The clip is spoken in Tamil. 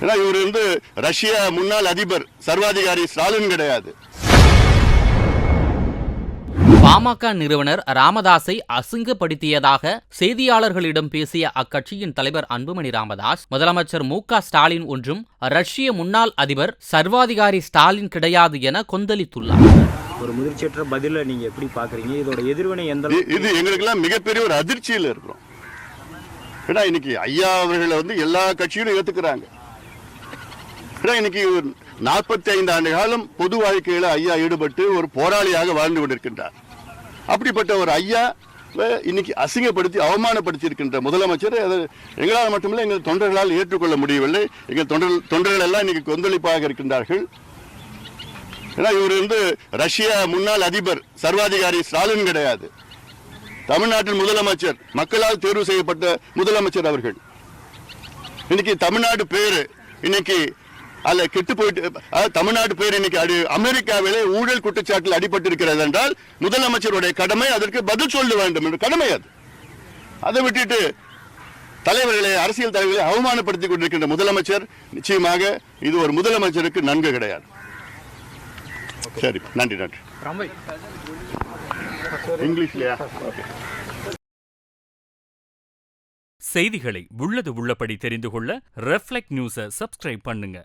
ஏன்னா இவர் ரஷ்யா முன்னாள் அதிபர் சர்வாதிகாரி ஸ்டாலின் கிடையாது. பாமக நிறுவனர் ராமதாஸை அசிங்கப்படுத்தியதாக செய்தியாளர்களிடம் பேசிய அக்கட்சியின் தலைவர் அன்புமணி ராமதாஸ், முதலமைச்சர் மு.க.ஸ்டாலின் ஒன்றும் ரஷ்ய முன்னாள் அதிபர் சர்வாதிகாரி ஸ்டாலின் கிடையாது என கொந்தளித்துள்ளார். ஒரு முதிர்ச்சியற்ற பதில நீங்க எப்படி பாக்குறீங்க? இதோட எதிர்வினை இது எங்களுக்கெல்லாம் மிகப்பெரிய ஒரு அதிர்ச்சியில் இருக்கிறோம். ஏன்னா இன்னைக்கு ஐயா அவர்களை எல்லா கட்சியும் ஏத்துக்கிறாங்க. இன்னைக்கு 45 ஆண்டு காலம் பொது வாழ்க்கையில ஐயா ஈடுபட்டு ஒரு போராளியாக வாழ்ந்து கொண்டிருக்கின்றார். அப்படிப்பட்ட ஒரு ஐயா இன்னைக்கு அசிங்கப்படுத்தி அவமானப்படுத்தி இருக்கின்ற முதலமைச்சர் எங்களால் மட்டுமில்லை, எங்கள் தொண்டர்களால் ஏற்றுக்கொள்ள முடியவில்லை. எங்கள் தொண்டர்கள் எல்லாம் இன்னைக்கு கொந்தளிப்பாக இருக்கின்றார்கள். ஏன்னா இவர் ரஷ்யா முன்னாள் அதிபர் சர்வாதிகாரி ஸ்டாலின் கிடையாது. தமிழ்நாட்டின் முதலமைச்சர், மக்களால் தேர்வு செய்யப்பட்ட முதலமைச்சர் அவர்கள். இன்னைக்கு தமிழ்நாடு பேரு இன்னைக்கு அல்ல கெட்டு போயிட்டு, தமிழ்நாடு பேர் இன்னைக்கு அமெரிக்காவிலே ஊழல் குற்றச்சாட்டில் அடிபட்டு இருக்கிறது என்றால் முதலமைச்சருடைய கடமை அதற்கு பதில் சொல்ல வேண்டும் என்ற கடமை அது. அதை விட்டுட்டு தலைவர்களை, அரசியல் தலைவர்களை அவமானப்படுத்திக் கொண்டிருக்கின்ற முதலமைச்சர் நிச்சயமாக இது ஒரு முதலமைச்சருக்கு நன்கு கிடையாது. சரி, நன்றி. இங்கிலீஷ்லயா? செய்திகளை உள்ளது உள்ளபடி தெரிந்து கொள்ள ரெஃப்ளெக்ட் நியூஸை சப்ஸ்கிரைப் பண்ணுங்க.